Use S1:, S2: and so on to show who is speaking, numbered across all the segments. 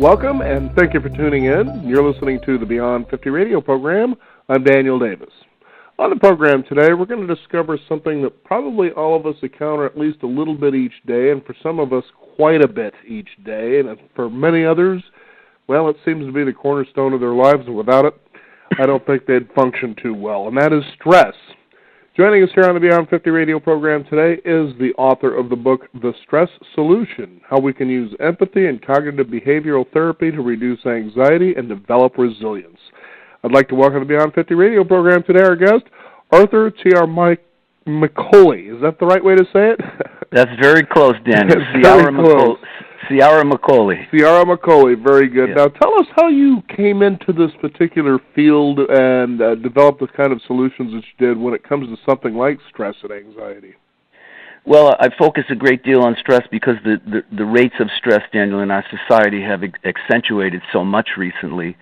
S1: Welcome, and thank you for tuning in. You're listening to the Beyond 50 radio program. I'm Daniel Davis. On the program today, we're going to discover something that probably all of us encounter at least a little bit each day, and for some of us, quite a bit each day. And for many others, well, it seems to be the cornerstone of their lives, and without it, I don't think they'd function too well, and that is stress. Joining us here on the Beyond 50 radio program today is the author of the book, The Stress Solution, How We Can Use Empathy and Cognitive Behavioral Therapy to Reduce Anxiety and Develop Resilience. I'd like to welcome to the Beyond 50 radio program today our guest, Arthur T.R. McCauley. Is that the right way to say it?
S2: That's very close, Daniel.
S1: Very close.
S2: Ciara McCauley.
S1: Ciara McCauley, very good.
S2: Yes.
S1: Now tell us how you came into this particular field and developed the kind of solutions that you did when it comes to something like stress and anxiety.
S2: Well, I focus a great deal on stress because the rates of stress, Daniel, in our society have accentuated so much recently.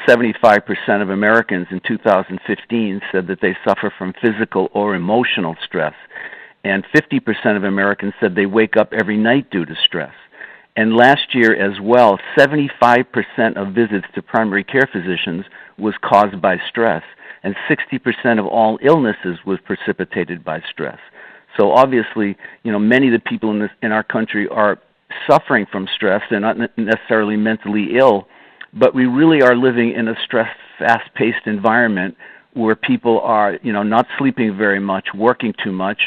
S2: 75% of Americans in 2015 said that they suffer from physical or emotional stress, and 50% of Americans said they wake up every night due to stress. And last year as well, 75% of visits to primary care physicians was caused by stress, and 60% of all illnesses was precipitated by stress. So obviously, many of the people in our country are suffering from stress. They're not necessarily mentally ill, but we really are living in a stressed, fast-paced environment where people are, not sleeping very much, working too much,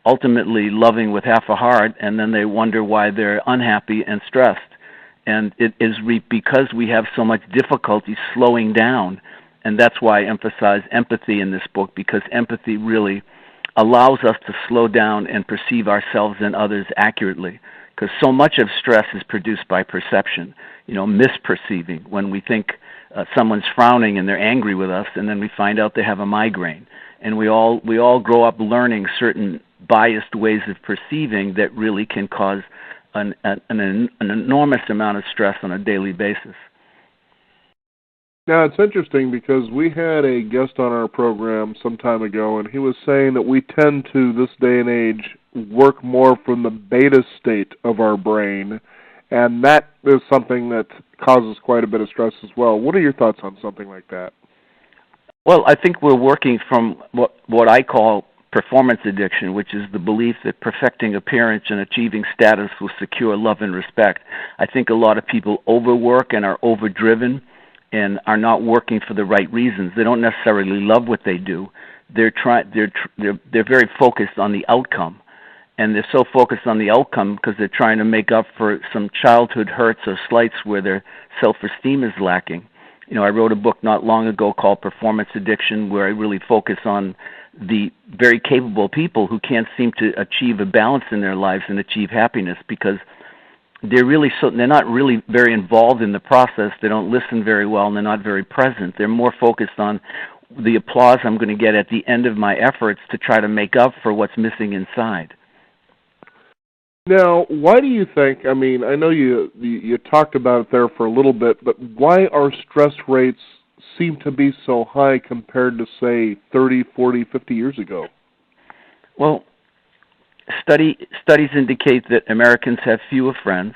S2: ultimately loving with half a heart, and then they wonder why they're unhappy and stressed. And it is because we have so much difficulty slowing down, and that's why I emphasize empathy in this book, because empathy really allows us to slow down and perceive ourselves and others accurately, because so much of stress is produced by perception, misperceiving, when we think someone's frowning and they're angry with us, and then we find out they have a migraine. And we all grow up learning certain biased ways of perceiving that really can cause an enormous amount of stress on a daily basis.
S1: Now, it's interesting because we had a guest on our program some time ago, and he was saying that we tend to, this day and age, work more from the beta state of our brain, and that is something that causes quite a bit of stress as well. What are your thoughts on something like that?
S2: Well, I think we're working from what I call performance addiction, which is the belief that perfecting appearance and achieving status will secure love and respect. I think a lot of people overwork and are overdriven and are not working for the right reasons. They don't necessarily love what they do. They're very focused on the outcome, and they're so focused on the outcome because they're trying to make up for some childhood hurts or slights where their self-esteem is lacking. I wrote a book not long ago called Performance Addiction, where I really focus on the very capable people who can't seem to achieve a balance in their lives and achieve happiness because they're not really very involved in the process. They don't listen very well, and they're not very present. They're more focused on the applause I'm going to get at the end of my efforts to try to make up for what's missing inside.
S1: Now, why do you think, I know you talked about it there for a little bit, but why our stress rates seem to be so high compared to, say, 30, 40, 50 years ago?
S2: Well, studies indicate that Americans have fewer friends,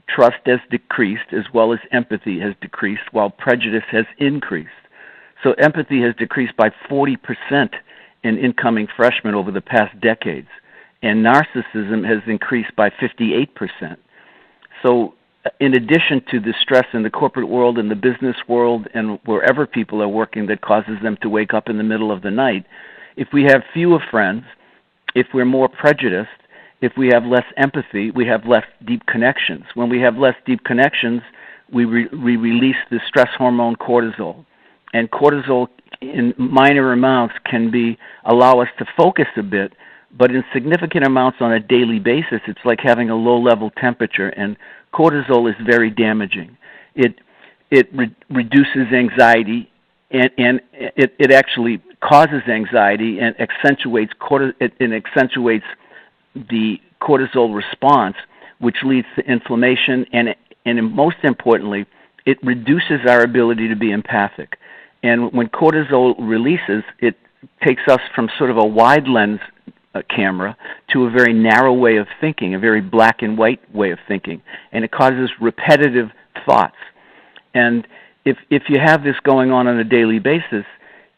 S2: trust has decreased, as well as empathy has decreased, while prejudice has increased. So empathy has decreased by 40% in incoming freshmen over the past decades, and narcissism has increased by 58%. So in addition to the stress in the corporate world and the business world and wherever people are working that causes them to wake up in the middle of the night, if we have fewer friends, if we're more prejudiced, if we have less empathy, we have less deep connections. When we have less deep connections, we release the stress hormone cortisol. And cortisol in minor amounts can allow us to focus a bit, but in significant amounts on a daily basis, it's like having a low-level temperature, and cortisol is very damaging. It reduces anxiety, and it actually causes anxiety and accentuates the cortisol response, which leads to inflammation, and most importantly, it reduces our ability to be empathic. And when cortisol releases, it takes us from sort of a wide lens camera to a very narrow way of thinking, a very black and white way of thinking. And it causes repetitive thoughts. And if you have this going on a daily basis,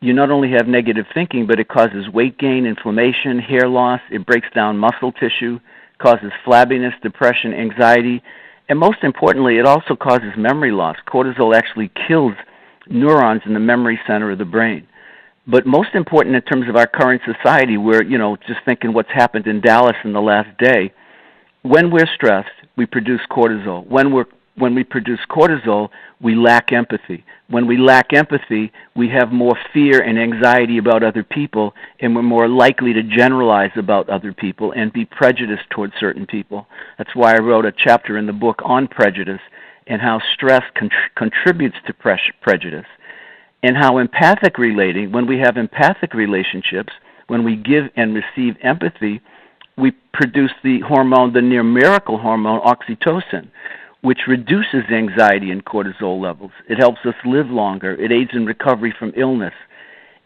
S2: you not only have negative thinking, but it causes weight gain, inflammation, hair loss, it breaks down muscle tissue, causes flabbiness, depression, anxiety, and most importantly, it also causes memory loss. Cortisol actually kills neurons in the memory center of the brain. But most important in terms of our current society, we're, just thinking what's happened in Dallas in the last day, when we're stressed, we produce cortisol. When we produce cortisol, we lack empathy. When we lack empathy, we have more fear and anxiety about other people, and we're more likely to generalize about other people and be prejudiced towards certain people. That's why I wrote a chapter in the book on prejudice and how stress contributes to prejudice, and how empathic relating, when we have empathic relationships, when we give and receive empathy, we produce the hormone, the near miracle hormone, oxytocin, which reduces anxiety and cortisol levels. It helps us live longer. It aids in recovery from illness.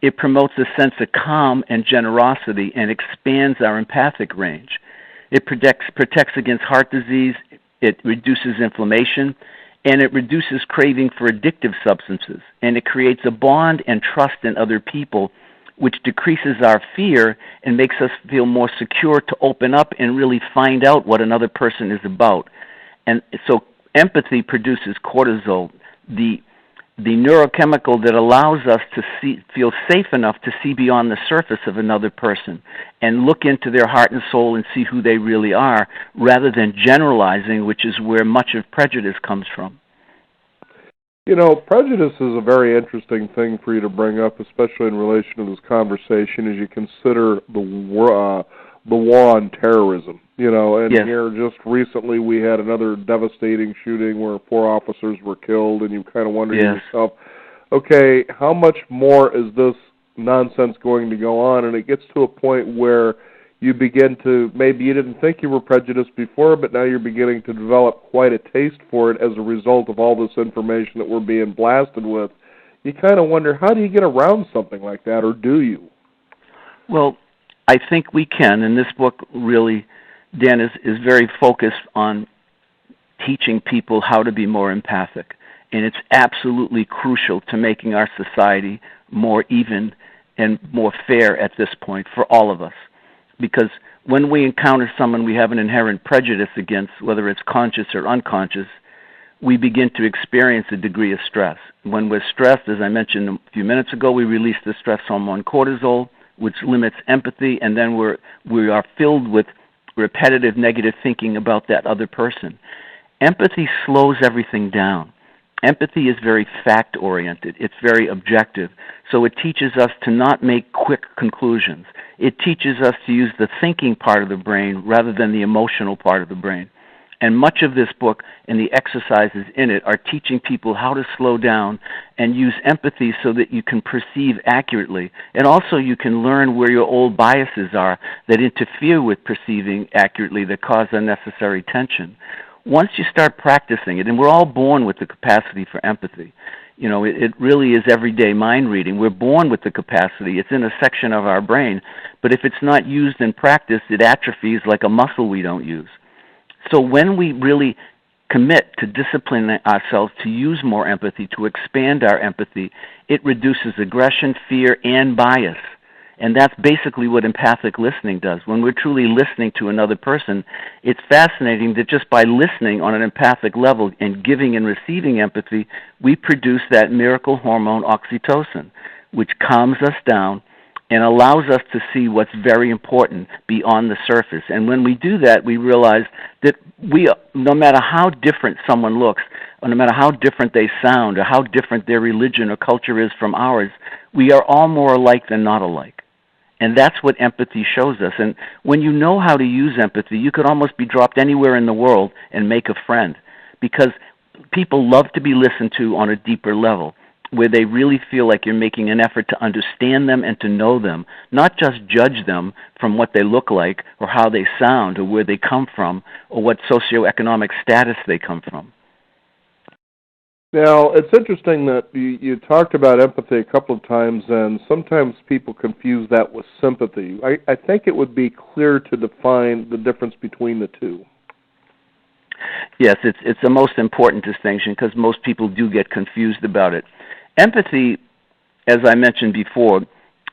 S2: It promotes a sense of calm and generosity and expands our empathic range. It protects against heart disease. It reduces inflammation, and it reduces craving for addictive substances. And it creates a bond and trust in other people, which decreases our fear and makes us feel more secure to open up and really find out what another person is about. And so empathy produces cortisol, the neurochemical that allows us to feel safe enough to see beyond the surface of another person and look into their heart and soul and see who they really are, rather than generalizing, which is where much of prejudice comes from.
S1: Prejudice is a very interesting thing for you to bring up, especially in relation to this conversation, as you consider the war on terrorism. And
S2: yes.
S1: Here just recently we had another devastating shooting where 4 officers were killed, and you kind of wonder to
S2: Yes.
S1: yourself, okay, how much more is this nonsense going to go on? And it gets to a point where you begin to, maybe you didn't think you were prejudiced before, but now you're beginning to develop quite a taste for it as a result of all this information that we're being blasted with. You kind of wonder, how do you get around something like that, or do you?
S2: Well, I think we can, and this book really, Dan, is very focused on teaching people how to be more empathic. And it's absolutely crucial to making our society more even and more fair at this point for all of us. Because when we encounter someone we have an inherent prejudice against, whether it's conscious or unconscious, we begin to experience a degree of stress. When we're stressed, as I mentioned a few minutes ago, we release the stress hormone cortisol, which limits empathy, and then we are filled with repetitive negative thinking about that other person. Empathy slows everything down. Empathy is very fact-oriented. It's very objective. So it teaches us to not make quick conclusions. It teaches us to use the thinking part of the brain rather than the emotional part of the brain. And much of this book and the exercises in it are teaching people how to slow down and use empathy so that you can perceive accurately. And also you can learn where your old biases are that interfere with perceiving accurately, that cause unnecessary tension. Once you start practicing it, and we're all born with the capacity for empathy. It really is everyday mind reading. We're born with the capacity. It's in a section of our brain. But if it's not used in practice, it atrophies like a muscle we don't use. So when we really commit to disciplining ourselves to use more empathy, to expand our empathy, it reduces aggression, fear, and bias. And that's basically what empathic listening does. When we're truly listening to another person, it's fascinating that just by listening on an empathic level and giving and receiving empathy, we produce that miracle hormone oxytocin, which calms us down and allows us to see what's very important beyond the surface. And when we do that, we realize that no matter how different someone looks, or no matter how different they sound, or how different their religion or culture is from ours, we are all more alike than not alike. And that's what empathy shows us. And when you know how to use empathy, you could almost be dropped anywhere in the world and make a friend, because people love to be listened to on a deeper level, where they really feel like you're making an effort to understand them and to know them, not just judge them from what they look like or how they sound or where they come from or what socioeconomic status they come from.
S1: Now, it's interesting that you talked about empathy a couple of times, and sometimes people confuse that with sympathy. I think it would be clear to define the difference between the two.
S2: Yes, it's the most important distinction because most people do get confused about it. Empathy, as I mentioned before,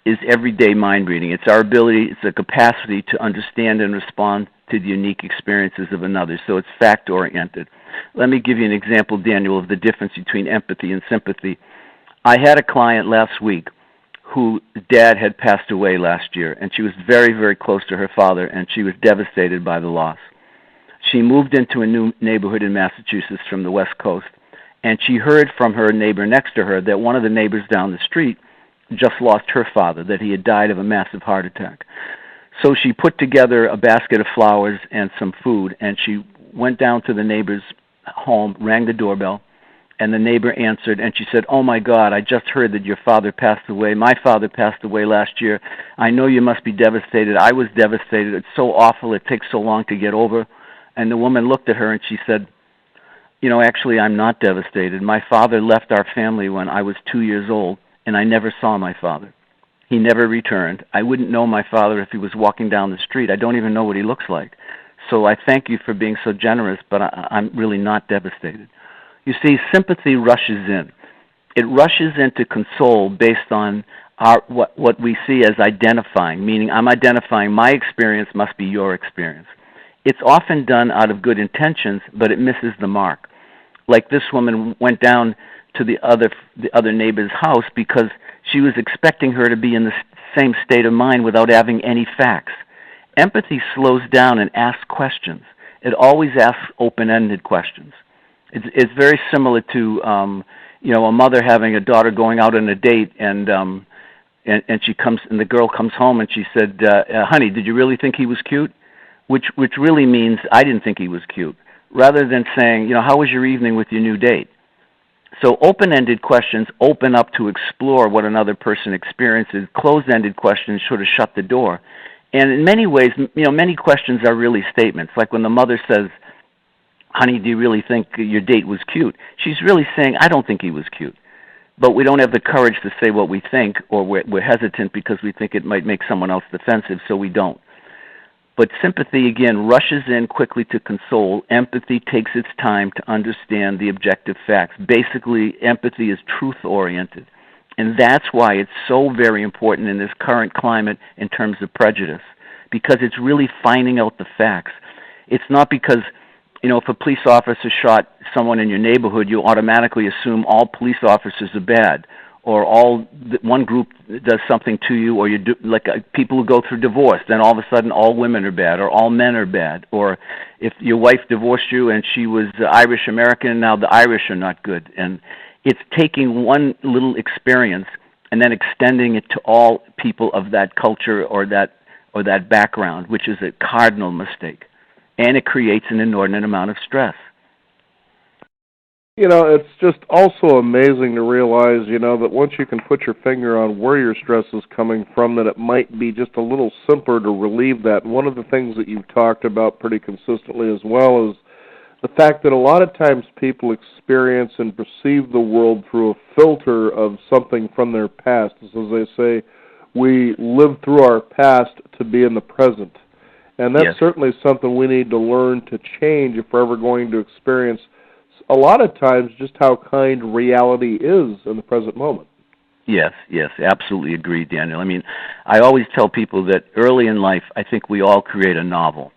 S2: is everyday mind reading. It's our ability, it's a capacity to understand and respond to the unique experiences of another. So it's fact-oriented. Let me give you an example, Daniel, of the difference between empathy and sympathy. I had a client last week whose dad had passed away last year, and she was very, very close to her father, and she was devastated by the loss. She moved into a new neighborhood in Massachusetts from the West Coast, and she heard from her neighbor next to her that one of the neighbors down the street just lost her father, that he had died of a massive heart attack. So she put together a basket of flowers and some food, and she went down to the neighbor's home, rang the doorbell, and the neighbor answered, and she said, "Oh my God, I just heard that your father passed away. My father passed away last year. I know you must be devastated. I was devastated. It's so awful. It takes so long to get over." And the woman looked at her and she said, "Actually, I'm not devastated. My father left our family when I was 2 years old, and I never saw my father. He never returned. I wouldn't know my father if he was walking down the street. I don't even know what he looks like. So I thank you for being so generous, but I'm really not devastated." You see, sympathy rushes in. It rushes in to console based on what we see as identifying, meaning I'm identifying my experience must be your experience. It's often done out of good intentions, but it misses the mark. Like this woman went down to the other neighbor's house because she was expecting her to be in the same state of mind without having any facts. Empathy slows down and asks questions. It always asks open-ended questions. It's very similar to a mother having a daughter going out on a date, and she comes, and the girl comes home and she said, "Honey, did you really think he was cute?" Which really means I didn't think he was cute, rather than saying, "How was your evening with your new date?" So open-ended questions open up to explore what another person experiences. Closed-ended questions sort of shut the door. And in many ways, many questions are really statements. Like when the mother says, "Honey, do you really think your date was cute?" She's really saying, "I don't think he was cute." But we don't have the courage to say what we think, or we're hesitant because we think it might make someone else defensive, so we don't. But sympathy, again, rushes in quickly to console. Empathy takes its time to understand the objective facts. Basically, empathy is truth-oriented. And that's why it's so very important in this current climate in terms of prejudice, because it's really finding out the facts. It's not because, if a police officer shot someone in your neighborhood, you automatically assume all police officers are bad, or one group does something to you, or you do like people who go through divorce, then all of a sudden all women are bad, or all men are bad, or if your wife divorced you and she was Irish American, now the Irish are not good. And it's taking one little experience and then extending it to all people of that culture or that background, which is a cardinal mistake, and it creates an inordinate amount of stress.
S1: It's just also amazing to realize, that once you can put your finger on where your stress is coming from, that it might be just a little simpler to relieve that. One of the things that you've talked about pretty consistently as well is the fact that a lot of times people experience and perceive the world through a filter of something from their past. As they say, we live through our past to be in the present. And that's certainly something we need to learn to change if we're ever going to experience a lot of times just how kind reality is in the present moment.
S2: Yes, absolutely agree, Daniel. I mean, I always tell people that early in life, I think we all create a novel,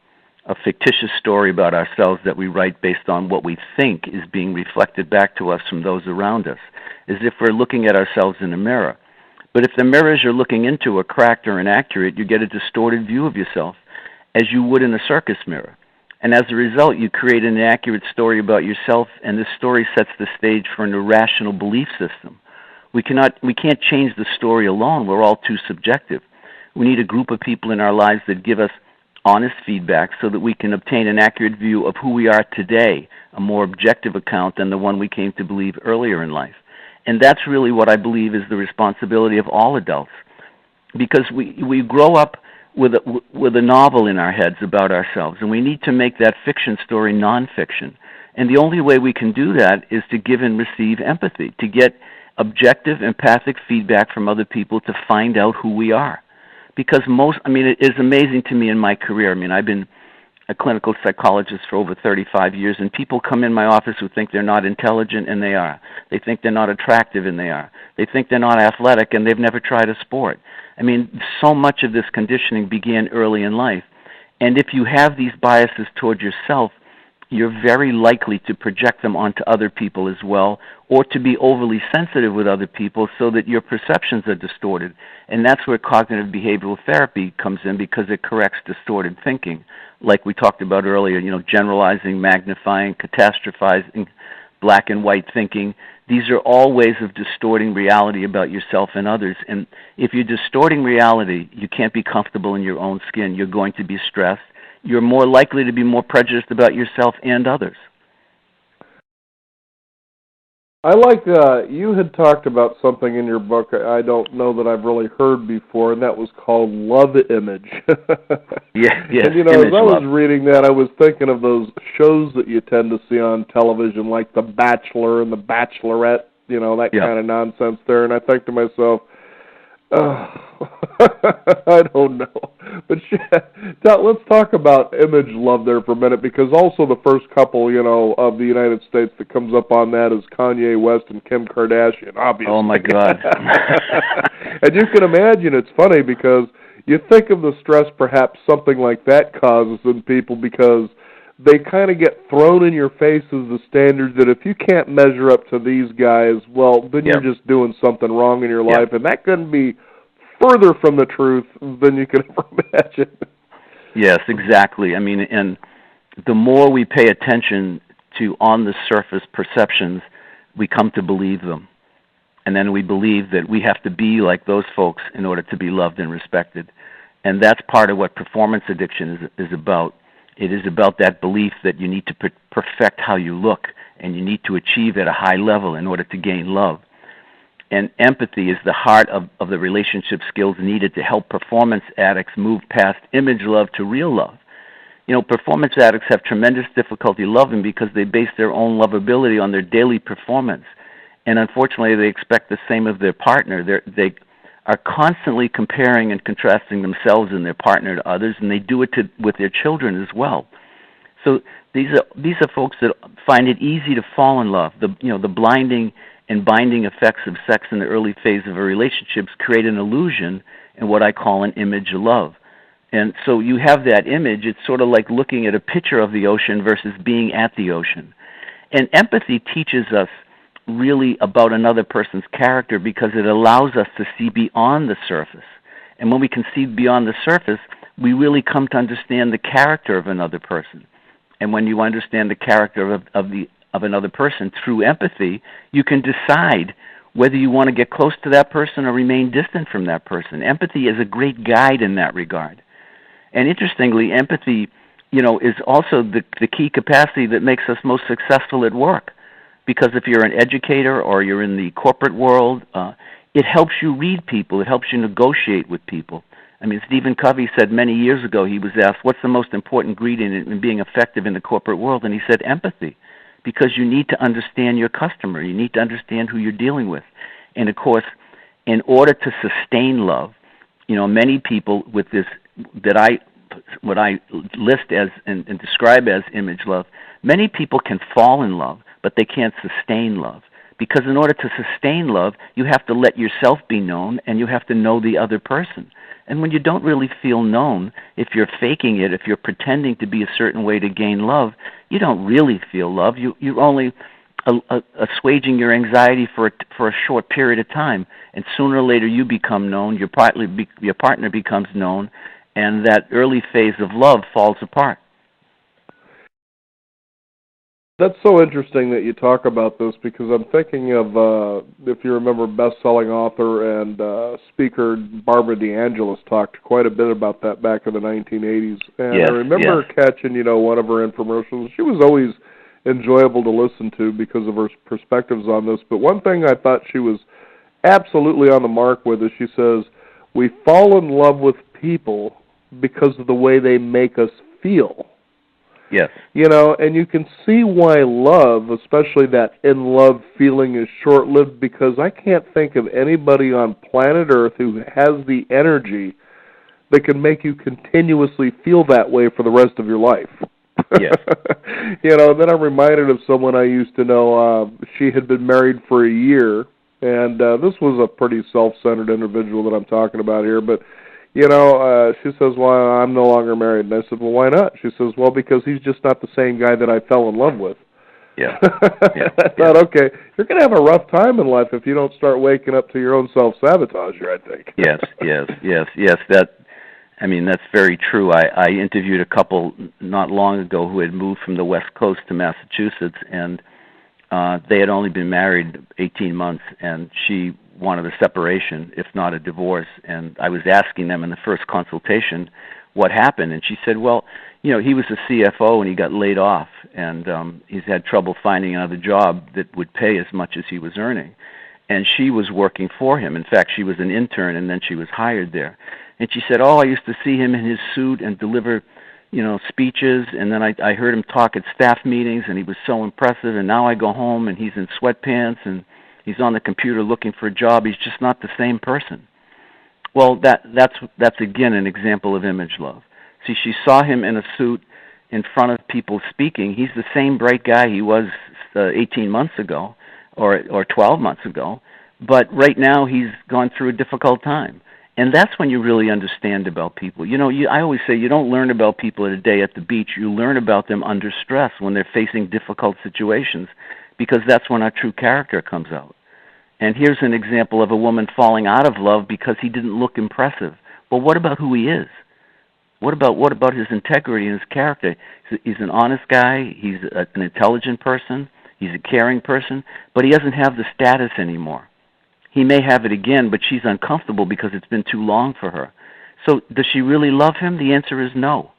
S2: a fictitious story about ourselves that we write based on what we think is being reflected back to us from those around us, as if we're looking at ourselves in a mirror. But if the mirrors you're looking into are cracked or inaccurate, you get a distorted view of yourself, as you would in a circus mirror. And as a result, you create an inaccurate story about yourself, and this story sets the stage for an irrational belief system. We can't change the story alone. We're all too subjective. We need a group of people in our lives that give us honest feedback so that we can obtain an accurate view of who we are today, a more objective account than the one we came to believe earlier in life. And that's really what I believe is the responsibility of all adults, because we grow up with a novel in our heads about ourselves, and we need to make that fiction story nonfiction. And the only way we can do that is to give and receive empathy, to get objective, empathic feedback from other people to find out who we are. Because it is amazing to me in my career. I mean, I've been a clinical psychologist for over 35 years, and people come in my office who think they're not intelligent, and they are. They think they're not attractive, and they are. They think they're not athletic, and they've never tried a sport. I mean, so much of this conditioning began early in life. And if you have these biases toward yourself, you're very likely to project them onto other people as well, or to be overly sensitive with other people so that your perceptions are distorted. And that's where cognitive behavioral therapy comes in, because it corrects distorted thinking. Like we talked about earlier, generalizing, magnifying, catastrophizing, black and white thinking. These are all ways of distorting reality about yourself and others. And if you're distorting reality, you can't be comfortable in your own skin. You're going to be stressed. You're more likely to be more prejudiced about yourself and others.
S1: I like you had talked about something in your book I don't know that I've really heard before, and that was called love image.
S2: Yes,
S1: and as I was reading that, I was thinking of those shows that you tend to see on television, like The Bachelor and The Bachelorette, that kind of nonsense there. And I think to myself, I don't know. But let's talk about image love there for a minute, because also the first couple, of the United States that comes up on that is Kanye West and Kim Kardashian, obviously.
S2: Oh, my God.
S1: And you can imagine it's funny because you think of the stress perhaps something like that causes in people, because they kind of get thrown in your face as the standards that if you can't measure up to these guys, well, then you're just doing something wrong in your life. And that couldn't be further from the truth than you could ever imagine.
S2: Yes, exactly. I mean, and the more we pay attention to on-the-surface perceptions, we come to believe them. And then we believe that we have to be like those folks in order to be loved and respected. And that's part of what performance addiction is about. It is about that belief that you need to perfect how you look, and you need to achieve at a high level in order to gain love. And empathy is the heart of the relationship skills needed to help performance addicts move past image love to real love. Performance addicts have tremendous difficulty loving because they base their own lovability on their daily performance. And unfortunately, they expect the same of their partner. They are constantly comparing and contrasting themselves and their partner to others, and they do it with their children as well. So these are folks that find it easy to fall in love. The blinding and binding effects of sex in the early phase of a relationship create an illusion and what I call an image of love. And so you have that image. It's sort of like looking at a picture of the ocean versus being at the ocean. And empathy teaches us really about another person's character because it allows us to see beyond the surface. And when we can see beyond the surface, we really come to understand the character of another person. And when you understand the character of another person through empathy, you can decide whether you want to get close to that person or remain distant from that person. Empathy is a great guide in that regard. And interestingly, empathy, is also the key capacity that makes us most successful at work. Because if you're an educator or you're in the corporate world, it helps you read people. It helps you negotiate with people. I mean, Stephen Covey said many years ago, he was asked, what's the most important ingredient in being effective in the corporate world? And he said empathy. Because you need to understand your customer. You need to understand who you're dealing with. And, of course, in order to sustain love, many people with this, what I list as and describe as image love, many people can fall in love, but they can't sustain love. Because in order to sustain love, you have to let yourself be known, and you have to know the other person. And when you don't really feel known, if you're faking it, if you're pretending to be a certain way to gain love, you don't really feel love. You're only assuaging your anxiety for a short period of time. And sooner or later you become known, your partner becomes known, and that early phase of love falls apart.
S1: That's so interesting that you talk about this, because I'm thinking of, if you remember, best-selling author and speaker Barbara DeAngelis talked quite a bit about that back in the 1980s. And I remember her catching, one of her infomercials. She was always enjoyable to listen to because of her perspectives on this. But one thing I thought she was absolutely on the mark with is she says, we fall in love with people because of the way they make us feel.
S2: Yes.
S1: And you can see why love, especially that in-love feeling, is short-lived, because I can't think of anybody on planet Earth who has the energy that can make you continuously feel that way for the rest of your life.
S2: Yes.
S1: Then I'm reminded of someone I used to know. She had been married for a year, and this was a pretty self-centered individual that I'm talking about here, but she says, well, I'm no longer married. And I said, well, why not? She says, well, because he's just not the same guy that I fell in love with.
S2: Yeah.
S1: I thought, okay, you're going to have a rough time in life if you don't start waking up to your own self-sabotage here, I think.
S2: Yes. That's very true. I interviewed a couple not long ago who had moved from the West Coast to Massachusetts, and they had only been married 18 months, and she wanted a separation, if not a divorce. And I was asking them in the first consultation what happened, and she said, well, he was a CFO and he got laid off, and he's had trouble finding another job that would pay as much as he was earning. And she was working for him. In fact, she was an intern, and then she was hired there. And she said, I used to see him in his suit and deliver speeches, and then I heard him talk at staff meetings, and he was so impressive, and now I go home, and he's in sweatpants, and he's on the computer looking for a job. He's just not the same person. Well, that's again an example of image love. See, she saw him in a suit in front of people speaking. He's the same bright guy he was 18 months ago or 12 months ago, but right now he's gone through a difficult time. And that's when you really understand about people. I always say you don't learn about people at a day at the beach. You learn about them under stress when they're facing difficult situations, because that's when our true character comes out. And here's an example of a woman falling out of love because he didn't look impressive. Well, what about who he is? What about his integrity and his character? He's an honest guy. He's an intelligent person. He's a caring person, but he doesn't have the status anymore. He may have it again, but she's uncomfortable because it's been too long for her. So does she really love him? The answer is no.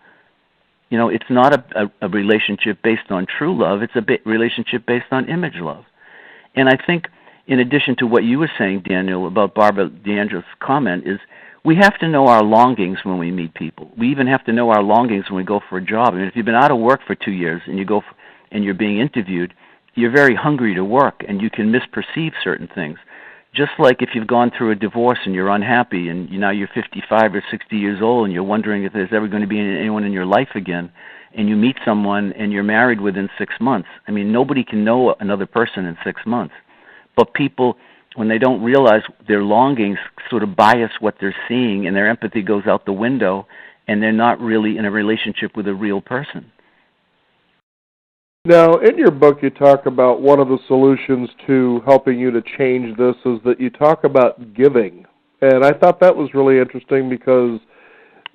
S2: It's not a relationship based on true love. It's a relationship based on image love. And I think, in addition to what you were saying, Daniel, about Barbara DeAndre's comment, is we have to know our longings when we meet people. We even have to know our longings when we go for a job. If you've been out of work for 2 years and and you're being interviewed, you're very hungry to work, and you can misperceive certain things. Just like if you've gone through a divorce and you're unhappy, and now you're 55 or 60 years old, and you're wondering if there's ever going to be anyone in your life again, and you meet someone and you're married within 6 months. Nobody can know another person in 6 months. But people, when they don't realize their longings sort of bias what they're seeing, and their empathy goes out the window, and they're not really in a relationship with a real person.
S1: Now, in your book, you talk about one of the solutions to helping you to change this is that you talk about giving. And I thought that was really interesting because,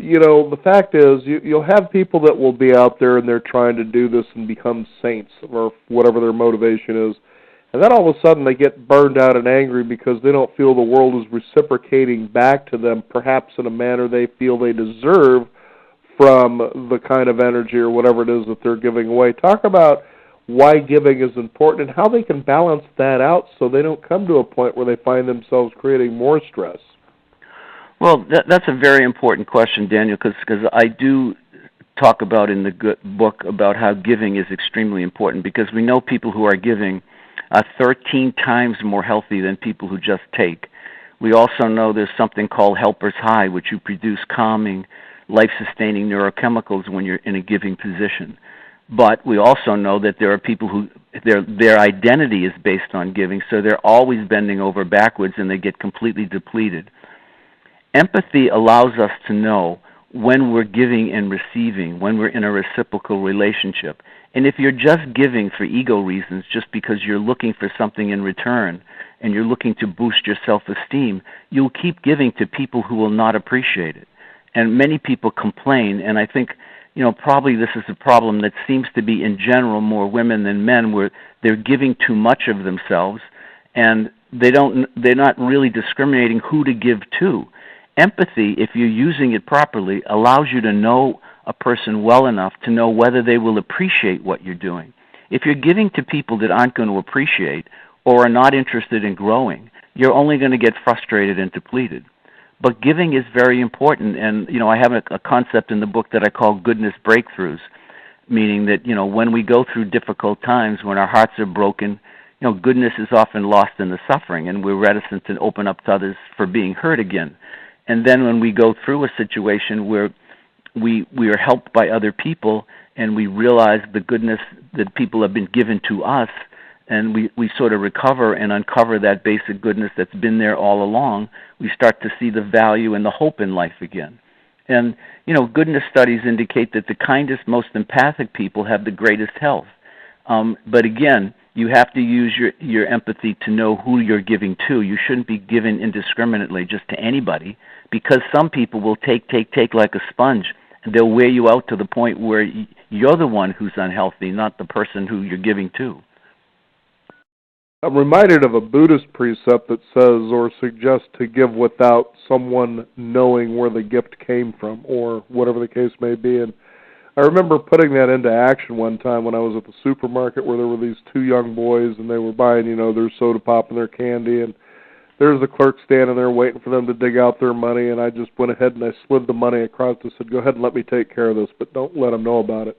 S1: the fact is you'll have people that will be out there and they're trying to do this and become saints or whatever their motivation is. And then all of a sudden they get burned out and angry because they don't feel the world is reciprocating back to them, perhaps in a manner they feel they deserve from the kind of energy or whatever it is that they're giving away. Talk about why giving is important and how they can balance that out so they don't come to a point where they find themselves creating more stress.
S2: Well, that's a very important question, Daniel, because I do talk about in the book about how giving is extremely important, because we know people who are giving are 13 times more healthy than people who just take. We also know there's something called helper's high, which you produce calming, life-sustaining neurochemicals when you're in a giving position. But we also know that there are people who their identity is based on giving, so they're always bending over backwards and they get completely depleted. Empathy allows us to know when we're giving and receiving, when we're in a reciprocal relationship. And if you're just giving for ego reasons, just because you're looking for something in return and you're looking to boost your self-esteem, you'll keep giving to people who will not appreciate it. And many people complain, and I think, probably this is a problem that seems to be in general more women than men, where they're giving too much of themselves, and they're not really discriminating who to give to. Empathy, if you're using it properly, allows you to know a person well enough to know whether they will appreciate what you're doing. If you're giving to people that aren't going to appreciate or are not interested in growing, you're only going to get frustrated and depleted. But giving is very important, and I have a concept in the book that I call goodness breakthroughs, meaning that when we go through difficult times, when our hearts are broken, goodness is often lost in the suffering, and we're reticent to open up to others for being hurt again. And then when we go through a situation where we are helped by other people and we realize the goodness that people have been given to us, and we sort of recover and uncover that basic goodness that's been there all along, we start to see the value and the hope in life again. And, goodness studies indicate that the kindest, most empathic people have the greatest health. But again, you have to use your empathy to know who you're giving to. You shouldn't be giving indiscriminately just to anybody, because some people will take like a sponge, and they'll wear you out to the point where you're the one who's unhealthy, not the person who you're giving to.
S1: I'm reminded of a Buddhist precept that says or suggests to give without someone knowing where the gift came from, or whatever the case may be. And I remember putting that into action one time when I was at the supermarket, where there were these two young boys, and they were buying, their soda pop and their candy, and there's the clerk standing there waiting for them to dig out their money, and I just went ahead and I slid the money across and said, "Go ahead and let me take care of this, but don't let them know about it."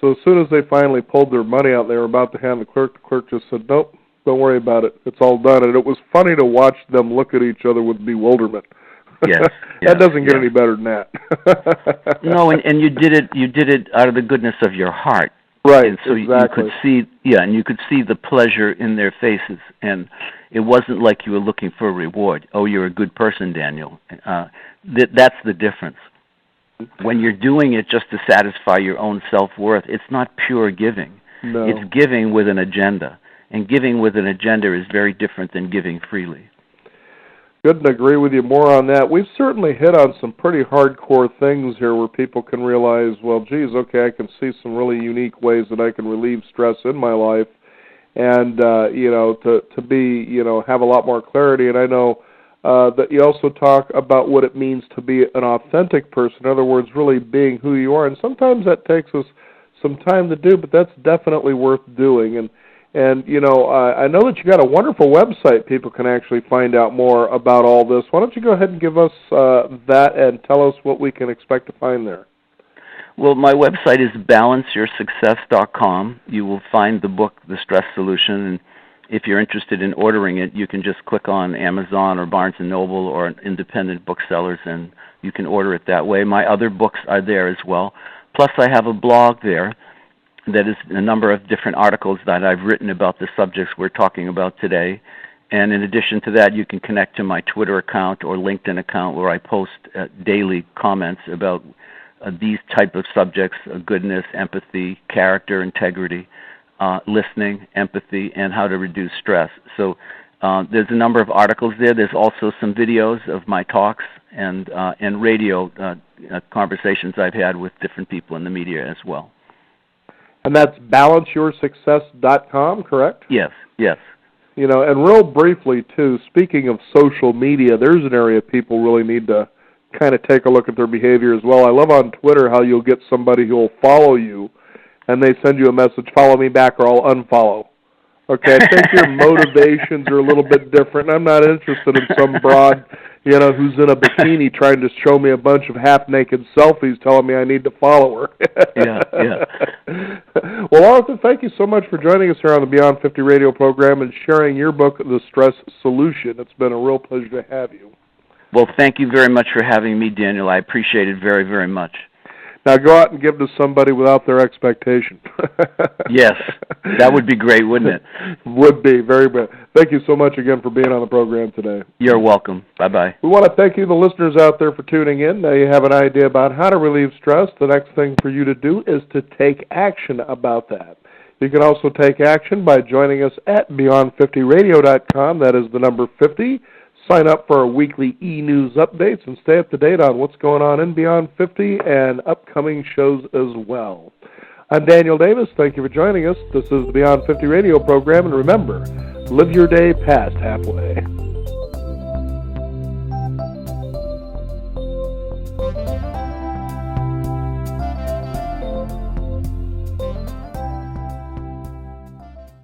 S1: So as soon as they finally pulled their money out, they were about to hand the clerk just said, "Nope, don't worry about it. It's all done." And it was funny to watch them look at each other with bewilderment.
S2: Yes,
S1: that doesn't get any better than that.
S2: No, and you did it out of the goodness of your heart.
S1: Right,
S2: and so
S1: exactly.
S2: you could see the pleasure in their faces, and it wasn't like you were looking for a reward. Oh, you're a good person, Daniel. That's the difference. When you're doing it just to satisfy your own self-worth, it's not pure giving.
S1: No.
S2: It's giving with an agenda, and giving with an agenda is very different than giving freely.
S1: Couldn't agree with you more on that. We've certainly hit on some pretty hardcore things here where people can realize, well, geez, okay, I can see some really unique ways that I can relieve stress in my life, and to be, have a lot more clarity. And I know that you also talk about what it means to be an authentic person. In other words, really being who you are. And sometimes that takes us some time to do, but that's definitely worth doing. And I know that you got a wonderful website people can actually find out more about all this. Why don't you go ahead and give us that and tell us what we can expect to find there?
S2: Well, my website is balanceyoursuccess.com. You will find the book, The Stress Solution, and if you're interested in ordering it, you can just click on Amazon or Barnes & Noble or independent booksellers, and you can order it that way. My other books are there as well. Plus, I have a blog there that is a number of different articles that I've written about the subjects we're talking about today. And in addition to that, you can connect to my Twitter account or LinkedIn account, where I post daily comments about these type of subjects: goodness, empathy, character, integrity, listening, empathy, and how to reduce stress. So there's a number of articles there. There's also some videos of my talks and radio conversations I've had with different people in the media as well.
S1: And that's balanceyoursuccess.com, correct?
S2: Yes.
S1: And real briefly, too, speaking of social media, there's an area people really need to kind of take a look at their behavior as well. I love on Twitter how you'll get somebody who will follow you, and they send you a message, "Follow me back or I'll unfollow." Okay, I think your motivations are a little bit different. I'm not interested in some broad, who's in a bikini trying to show me a bunch of half-naked selfies telling me I need to follow her.
S2: Yeah.
S1: Well, Arthur, thank you so much for joining us here on the Beyond 50 radio program and sharing your book, The Stress Solution. It's been a real pleasure to have you.
S2: Well, thank you very much for having me, Daniel. I appreciate it very, very much.
S1: Now go out and give to somebody without their expectation.
S2: Yes, that would be great, wouldn't it?
S1: Would be, very good. Thank you so much again for being on the program today.
S2: You're welcome. Bye-bye.
S1: We want to thank you, the listeners out there, for tuning in. Now you have an idea about how to relieve stress. The next thing for you to do is to take action about that. You can also take action by joining us at Beyond50Radio.com. That is the number 50. Sign up for our weekly e-news updates and stay up to date on what's going on in Beyond 50 and upcoming shows as well. I'm Daniel Davis. Thank you for joining us. This is the Beyond 50 radio program, and remember, live your day past halfway.